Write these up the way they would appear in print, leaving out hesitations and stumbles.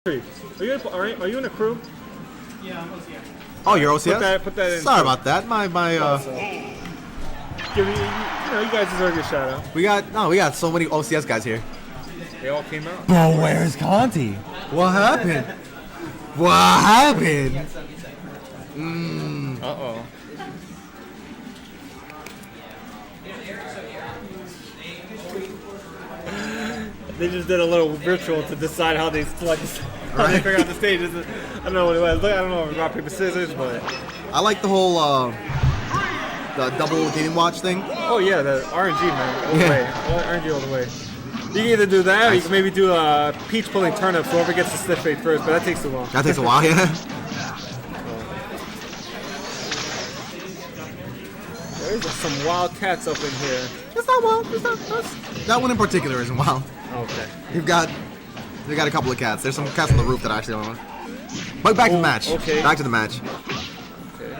Are you in a crew? Yeah, I'm OCS. Oh, you're OCS? Put that in. Sorry about that. You guys deserve your shout out. We got so many OCS guys here. They all came out. Bro, where's Conti? What happened? What happened? Uh-oh. They just did a little virtual to decide how they they figure out the stages. I don't know what it was. I don't know if it was rock, paper, scissors, but I like the whole the double game watch thing. Oh yeah, the RNG, man, all the way. RNG all the way. You can either do that, or you can maybe do peach pulling turnips. Whoever gets the stiff fade first, but that takes too long. That takes a while, yeah. There's some wild cats up in here. It's not wild. That one in particular isn't wild. Okay. We got a couple of cats. There's some cats on the roof that I actually don't know. But back to the match. Okay. Back to the match. Okay.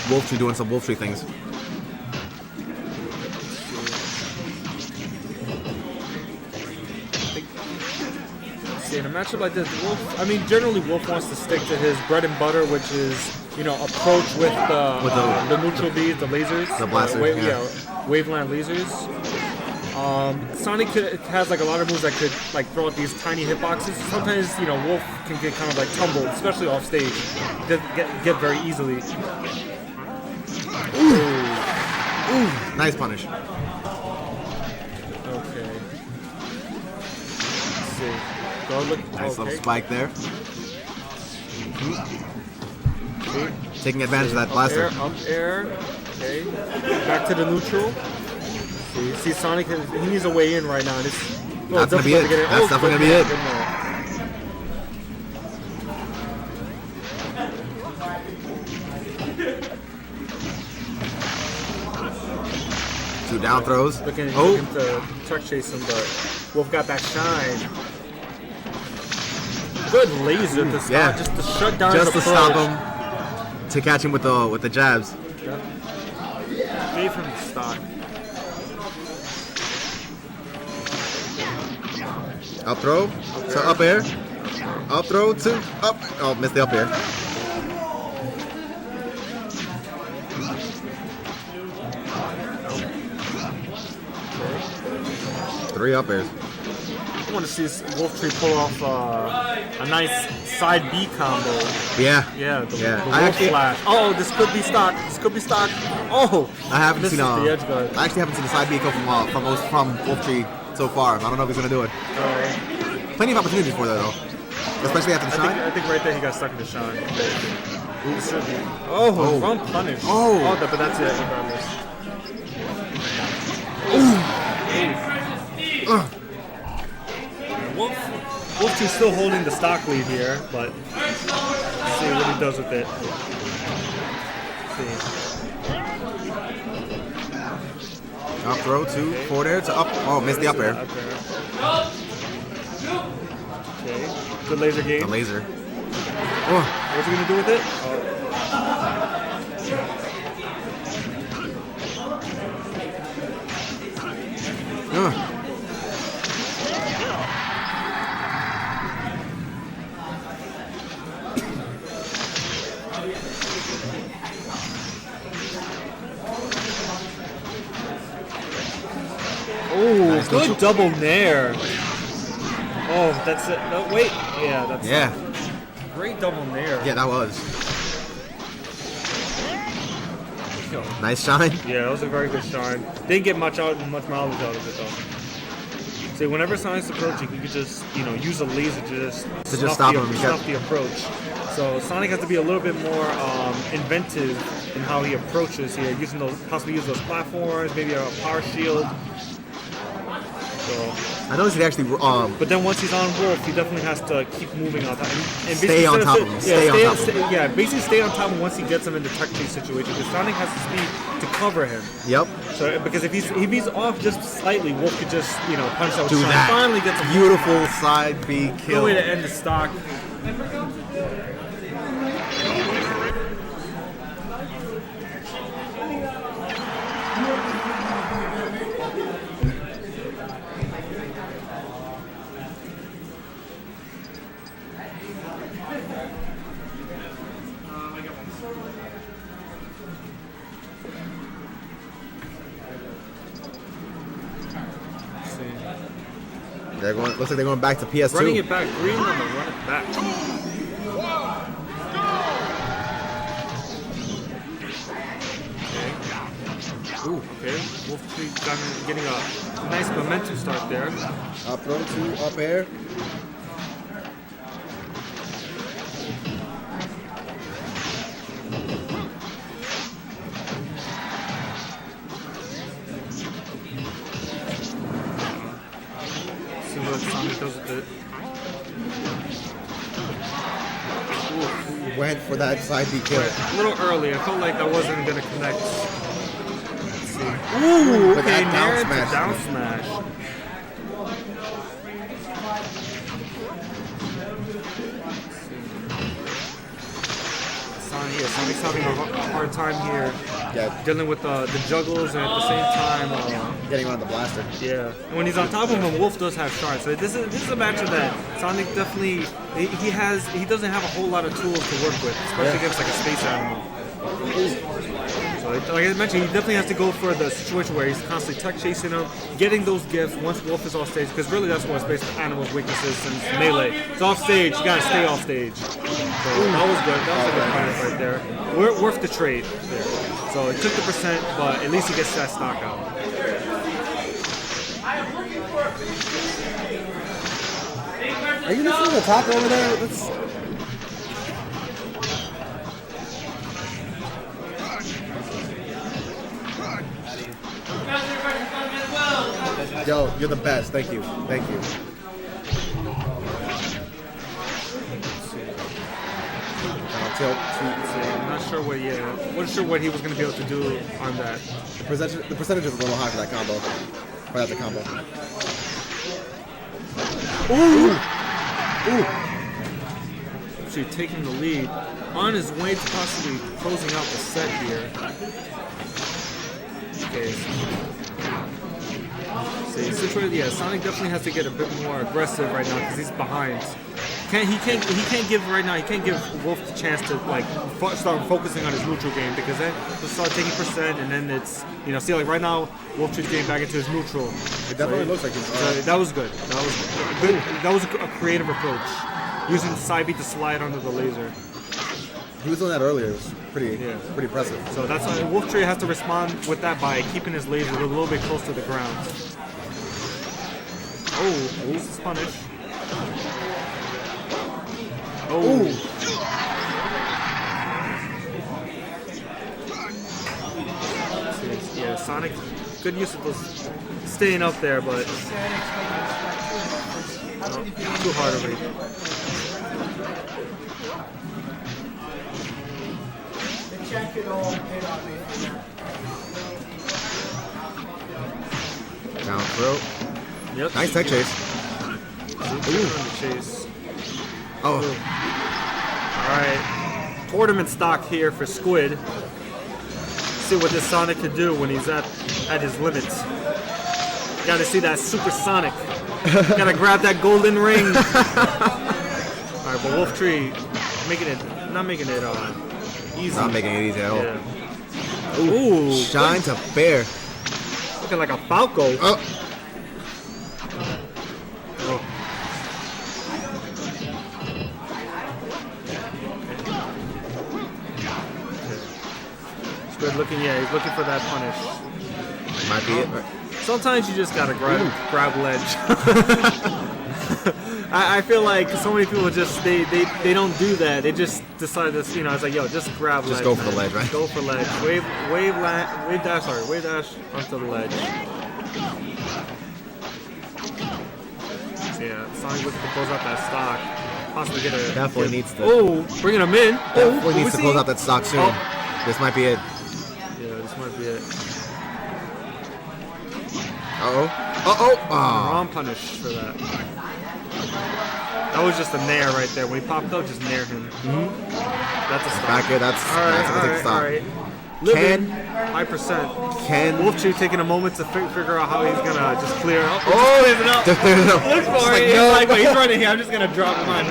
Wolftree doing some Wolftree things. See, in a matchup like this, generally Wolf wants to stick to his bread and butter, which is, approach with the neutral beads, the lasers. The blaster, Waveland lasers. Sonic has a lot of moves that could throw out these tiny hitboxes. Sometimes Wolf can get kind of tumbled, especially off stage. Get very easily. Ooh, nice punish. Okay. Let's see. Go look. Nice little spike there. Taking advantage of that blaster. Up air. Okay. Back to the neutral. See, Sonic, he needs a way in right now. That's gonna be it. That's definitely gonna be it. Two down throws. Looking to truck chase him, but Wolf got that shine. Good laser to stop, just to shut down just the to stop him, to catch him with the jabs. Yep. Gave him stock. Up throw to up air. Up throw to up. Oh, missed the up air. Three up airs. I want to see Wolftree pull off a nice side B combo. Yeah. Yeah. The Wolf flash. Oh, this could be stock. Oh. I haven't seen the edge guard. I actually haven't seen a side B come from Wolftree so far. I don't know if he's gonna do it. Plenty of opportunities for that though, especially after the shine. I think right there he got stuck in the shine. Wrong punish. But that's it regardless. Wolftree's still holding the stock lead here, but let's see what he does with it. Up throw to forward air to up. Oh, missed the up air. Okay, good laser game. The laser. What's he gonna do with it? Nice good double nair. Oh, that's it. No, wait. Yeah, that's it. Great double nair. Yeah, that was. Nice shine. Yeah, that was a very good shine. Didn't get much mileage out of it though. See, whenever Sonic's approaching, you could just use a laser to just stop him. Stop the approach. So Sonic has to be a little bit more inventive in how he approaches here, possibly use those platforms, maybe a power shield. So, I noticed he actually. But then once he's on Wolf, he definitely has to keep moving on top. And stay on top of him. Stay on top of him. Basically stay on top of him once he gets him into tech chase situation. Because Sonic has the speed to cover him. Yep. So because if he's off just slightly, Wolf could just punch out. Do that. Finally gets a beautiful side B kill. Good way to end the stock. They're going. Looks like they're going back to PS2. Running it back. Green on the run it back. Okay. Ooh, okay. Wolftree getting a nice momentum start there. Up throw to up air. See what Sonic does with it. Ooh. Went for that side B kill. A little early. I felt like I wasn't going to connect. Let's see. Ooh, But okay, that Nair down into smash. down smash. Sonic's having a hard time here. Yeah, Dealing with the juggles and at the same time, getting around the blaster. yeah. And when he's on top of him, Wolf does have shards. So this is a matchup that Sonic definitely he doesn't have a whole lot of tools to work with, especially against like a space animal. So like I mentioned, he definitely has to go for the situation where he's constantly tech chasing him, getting those gifts once Wolf is off stage, because really that's what space animal's weaknesses since melee. It's off stage, you gotta stay off stage. So that was good. That was a good punish right there. Worth the trade there. So it took the percent, but at least he gets that stock out. Are you listening to Taco over there? That's... Yo, you're the best. Thank you. Thank you. Tilt. I'm not sure what. Yeah, wasn't sure what he was gonna be able to do on that. The percentage is a little high for that combo. For that combo. Ooh! Actually taking the lead on his way to possibly closing out the set here. Okay. See, situation. Yeah, Sonic definitely has to get a bit more aggressive right now because he's behind. He can't give right now. He can't give Wolf the chance to like start focusing on his neutral game, because then he'll start taking percent, and then it's see like right now Wolftree's getting back into his neutral. It definitely looks like he's. That was good. That was good. That was a creative approach, using side beat to slide under the laser. He was doing that earlier. It was pretty impressive. So that's why Wolftree has to respond with that by keeping his laser a little bit close to the ground. Oh, this is punish. Oh. Yeah, Sonic, good use of those, staying up there, but too hard to read. Down throw. Yep. Nice tech chase. Chase. Oh. Alright. Tournament stock here for Squid. See what this Sonic can do when he's at his limits. Gotta see that Super Sonic. Gotta grab that golden ring. Alright, but Wolftree not making it easy. Not making it easy at all. Yeah. Ooh, shine to bear. Looking like a Falco. Oh. Good looking, yeah, he's looking for that punish. Might be it. Sometimes you just gotta grab ledge. I feel like so many people just they don't do that. They just decide this, it's like, yo, just grab ledge. Just go for the ledge, right? Go for ledge. Wave dash onto the ledge. So yeah, Sonic looking to close out that stock. Possibly get a Definitely needs to. Oh, bringing him in. Definitely needs to close out that stock soon. Oh. This might be it. Yeah, this might be it. Wrong punish for that. That was just a nair right there. When he popped up, just nair him. That's a stop. Back here, that's a stop. Alright. Living, high percent. Wolftree taking a moment to figure out how he's gonna just clear up. Oh, clears it up. just cleared it up. Look for it. No. He's like, wait, he's running here. I'm just gonna drop him on.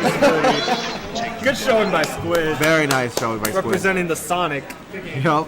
Good showing by Squid. Very nice showing by Squid. Representing the Sonic. Yup.